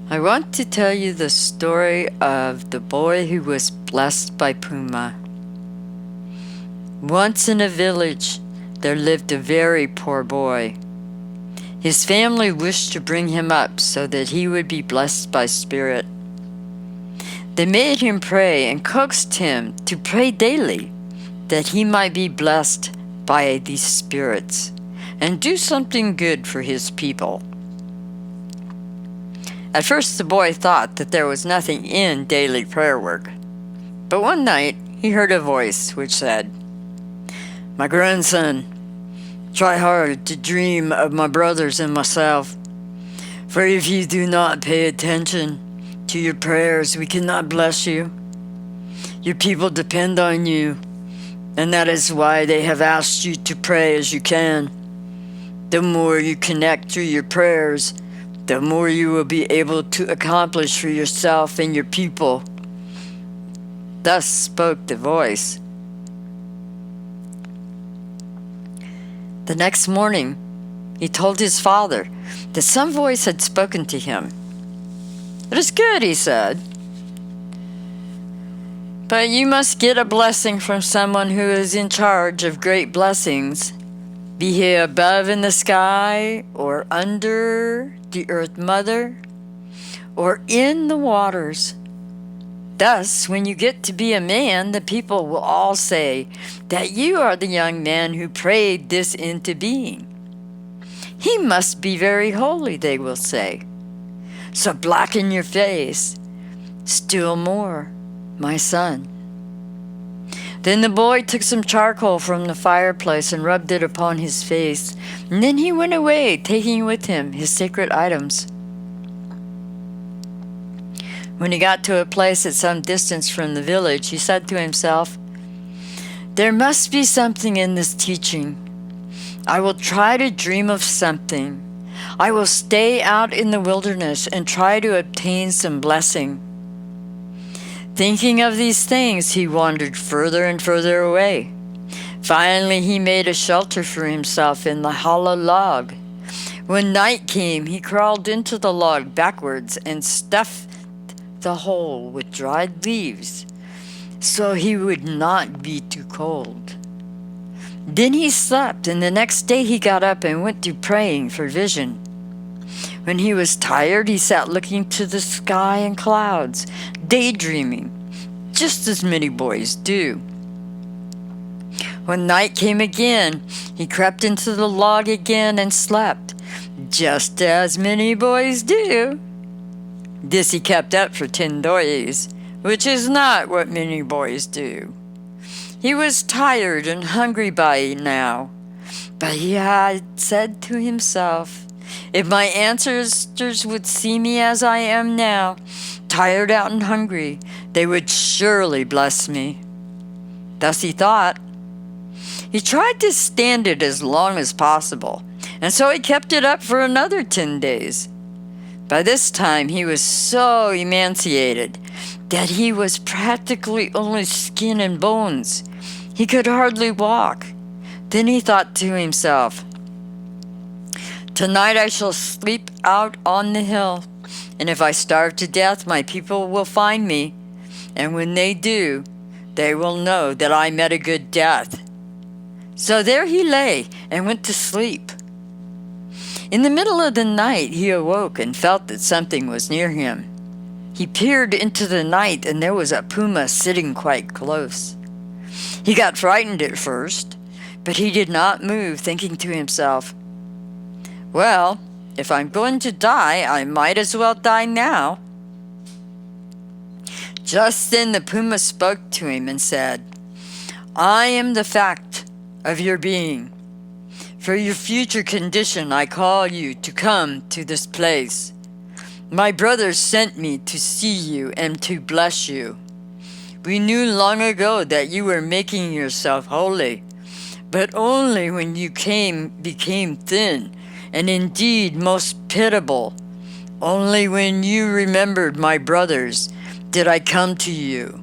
I want to tell you the story of the boy who was blessed by Puma. Once in a village, there lived a very poor boy. His family wished to bring him up so that he would be blessed by Spirit. They made him pray and coaxed him to pray daily that he might be blessed by these spirits and do something good for his people. At first, the boy thought that there was nothing in daily prayer work. But one night, he heard a voice which said, "My grandson, try hard to dream of my brothers and myself. For if you do not pay attention to your prayers, we cannot bless you. Your people depend on you, and that is why they have asked you to pray as you can. The more you connect through your prayers, the more you will be able to accomplish for yourself and your people." Thus spoke the voice. The next morning, he told his father that some voice had spoken to him. "It is good," he said, "but you must get a blessing from someone who is in charge of great blessings, be he above in the sky, or under the earth mother, or in the waters. Thus, when you get to be a man, the people will all say that you are the young man who prayed this into being. He must be very holy, they will say. So blacken your face still more, my son." Then the boy took some charcoal from the fireplace and rubbed it upon his face, and then he went away, taking with him his sacred items. When he got to a place at some distance from the village, he said to himself, "There must be something in this teaching. I will try to dream of something. I will stay out in the wilderness and try to obtain some blessing." Thinking of these things, he wandered further and further away. Finally, he made a shelter for himself in the hollow log. When night came, he crawled into the log backwards and stuffed the hole with dried leaves so he would not be too cold. Then he slept, and the next day he got up and went to praying for vision. When he was tired, he sat looking to the sky and clouds, daydreaming, just as many boys do. When night came again, he crept into the log again and slept, just as many boys do. This he kept up for 10 days, which is not what many boys do. He was tired and hungry by now, but he had said to himself, "If my ancestors would see me as I am now, tired out and hungry, they would surely bless me." Thus he thought. He tried to stand it as long as possible, and so he kept it up for another 10 days. By this time he was so emaciated that he was practically only skin and bones. He could hardly walk. Then he thought to himself, "Tonight I shall sleep out on the hill, and if I starve to death, my people will find me, and when they do, they will know that I met a good death." So there he lay and went to sleep. In the middle of the night he awoke and felt that something was near him. He peered into the night, and there was a puma sitting quite close. He got frightened at first, but he did not move, thinking to himself, "Well, if I'm going to die, I might as well die now." Just then the puma spoke to him and said, "I am the fact of your being. For your future condition, I call you to come to this place. My brothers sent me to see you and to bless you. We knew long ago that you were making yourself holy, but only when you became thin and indeed most pitiable. Only when you remembered my brothers did I come to you.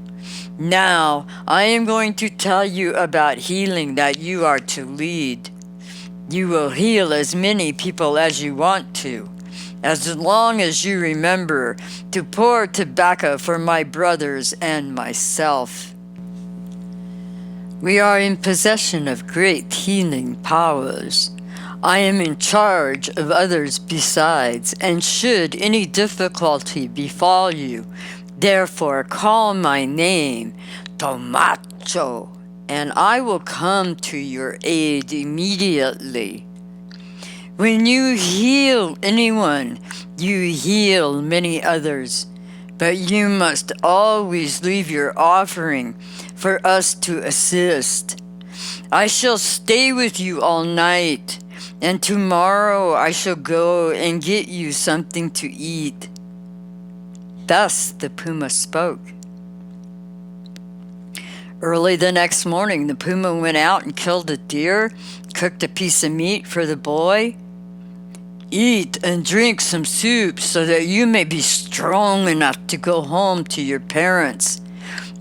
Now I am going to tell you about healing that you are to lead. You will heal as many people as you want to, as long as you remember to pour tobacco for my brothers and myself. We are in possession of great healing powers. I am in charge of others besides, and should any difficulty befall you, therefore call my name, Tomacho, and I will come to your aid immediately. When you heal anyone, you heal many others, but you must always leave your offering for us to assist. I shall stay with you all night, and tomorrow I shall go and get you something to eat. Thus the Puma spoke. Early the next morning, the Puma went out and killed a deer, cooked a piece of meat for the boy. Eat and drink some soup so that you may be strong enough to go home to your parents.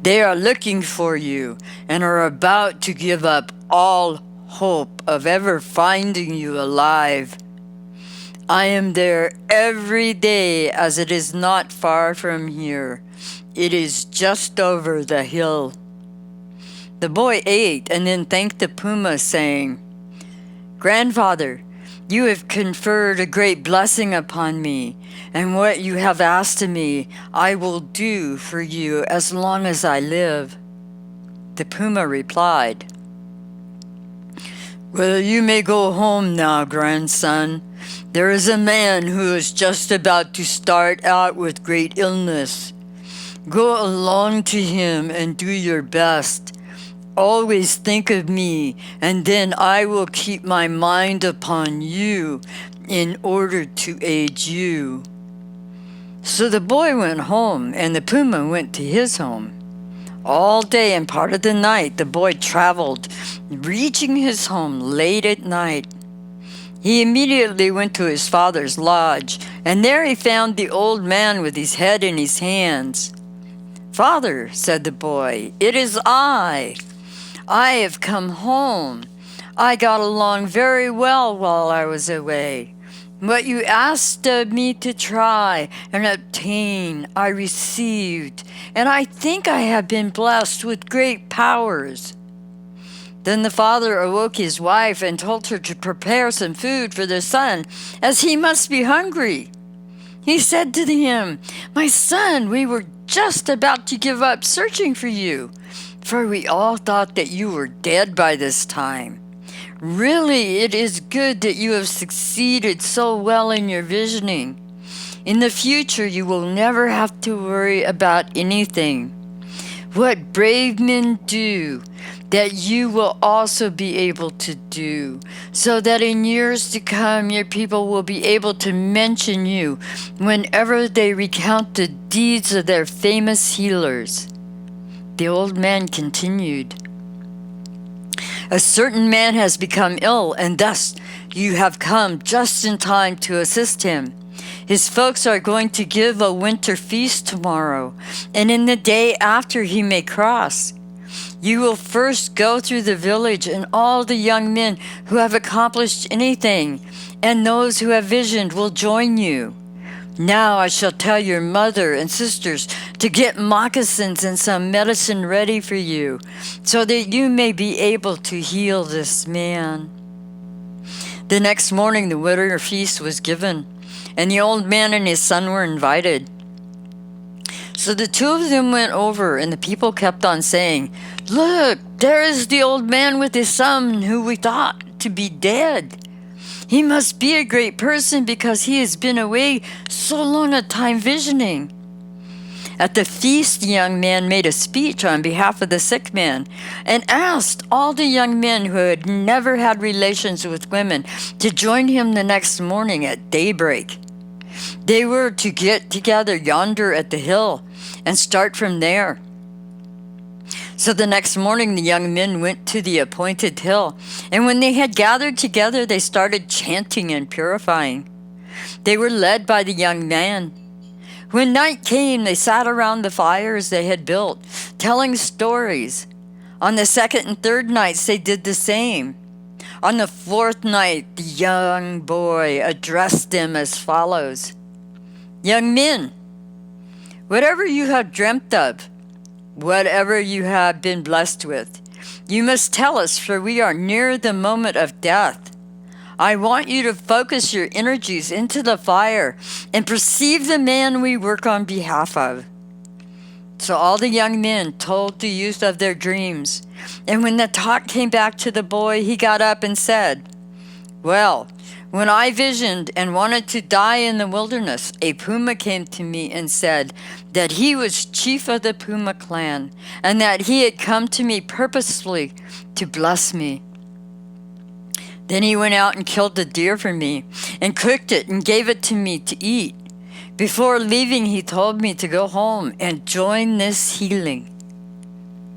They are looking for you and are about to give up all hope of ever finding you alive. I am there every day, as it is not far from here. It is just over the hill. The boy ate and then thanked the Puma, saying, Grandfather, you have conferred a great blessing upon me, and what you have asked of me I will do for you as long as I live. The Puma replied, Well, you may go home now, grandson. There is a man who is just about to start out with great illness. Go along to him and do your best. Always think of me, and then I will keep my mind upon you in order to aid you. So the boy went home, and the Puma went to his home. All day and part of the night the boy traveled, reaching his home late at night. He immediately went to his father's lodge, and there he found the old man with his head in his hands. Father, said the boy, it is I. I have come home. I got along very well while I was away. What you asked of me to try and obtain, I received, and I think I have been blessed with great powers. Then the father awoke his wife and told her to prepare some food for their son, as he must be hungry. He said to him, My son, we were just about to give up searching for you, for we all thought that you were dead by this time. Really, it is good that you have succeeded so well in your visioning. In the future, you will never have to worry about anything. What brave men do, that you will also be able to do, so that in years to come your people will be able to mention you whenever they recount the deeds of their famous healers. The old man continued, A certain man has become ill, and thus you have come just in time to assist him. His folks are going to give a winter feast tomorrow, and in the day after he may cross. You will first go through the village, and all the young men who have accomplished anything, and those who have visioned will join you. Now I shall tell your mother and sisters to get moccasins and some medicine ready for you, so that you may be able to heal this man. The next morning the winter feast was given, and the old man and his son were invited. So the two of them went over, and the people kept on saying, Look, there is the old man with his son who we thought to be dead. He must be a great person because he has been away so long a time visioning. At the feast, the young man made a speech on behalf of the sick man and asked all the young men who had never had relations with women to join him the next morning at daybreak. They were to get together yonder at the hill and start from there. So the next morning the young men went to the appointed hill, and when they had gathered together, they started chanting and purifying. They were led by the young man. When night came, they sat around the fires they had built, telling stories. On the second and third nights they did the same. On the fourth night, the young boy addressed them as follows: Young men, whatever you have dreamt of, whatever you have been blessed with, you must tell us, for we are near the moment of death. I want you to focus your energies into the fire and perceive the man we work on behalf of. So all the young men told the youth of their dreams. And when the talk came back to the boy, he got up and said, Well, when I visioned and wanted to die in the wilderness, a Puma came to me and said that he was chief of the Puma clan and that he had come to me purposefully to bless me. Then he went out and killed the deer for me and cooked it and gave it to me to eat. Before leaving, he told me to go home and join this healing.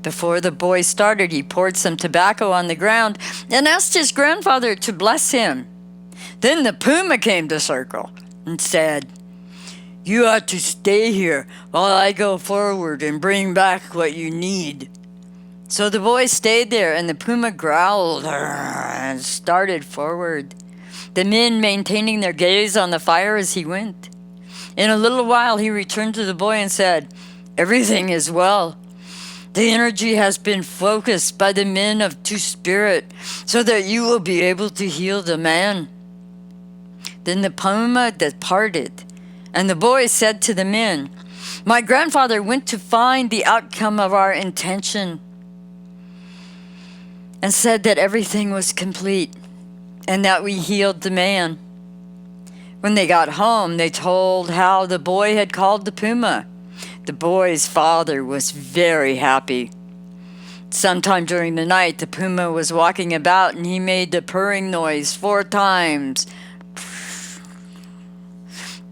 Before the boy started, he poured some tobacco on the ground and asked his grandfather to bless him. Then the Puma came to circle and said, You ought to stay here while I go forward and bring back what you need. So the boy stayed there, and the Puma growled and started forward, the men maintaining their gaze on the fire as he went. In a little while he returned to the boy and said, Everything is well. The energy has been focused by the men of Two-Spirit so that you will be able to heal the man. Then the Puma departed, and the boy said to the men, My grandfather went to find the outcome of our intention and said that everything was complete and that we healed the man. When they got home, they told how the boy had called the Puma. The boy's father was very happy. Sometime during the night, the Puma was walking about and he made the purring noise 4 times.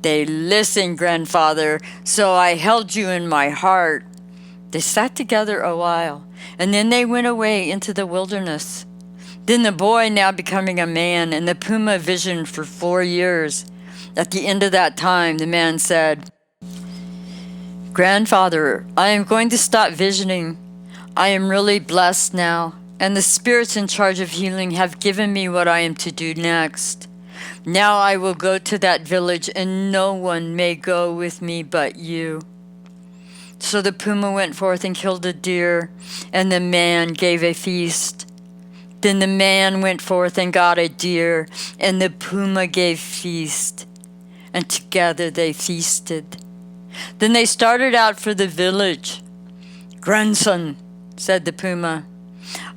They listened, grandfather, so I held you in my heart. They sat together a while, and then they went away into the wilderness. Then the boy, now becoming a man, and the Puma visioned for 4 years. At the end of that time, the man said, Grandfather, I am going to stop visioning. I am really blessed now, and the spirits in charge of healing have given me what I am to do next. Now I will go to that village, and no one may go with me but you. So the Puma went forth and killed a deer, and the man gave a feast. Then the man went forth and got a deer, and the Puma gave feast, and together they feasted. Then they started out for the village. Grandson, said the Puma,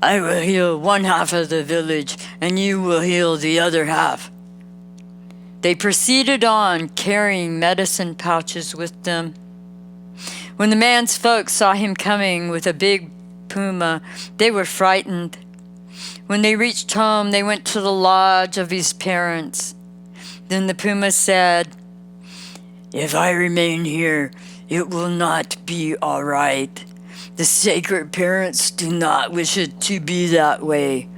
I will heal one half of the village, and you will heal the other half. They proceeded on, carrying medicine pouches with them. When the man's folks saw him coming with a big Puma, they were frightened. When they reached home, they went to the lodge of his parents. Then the Puma said, If I remain here, it will not be all right. The sacred parents do not wish it to be that way.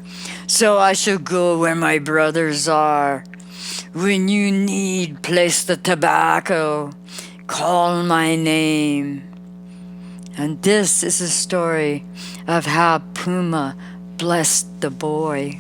So I shall go where my brothers are. When you need, place the tobacco. Call my name. And this is a story of how Puma blessed the boy.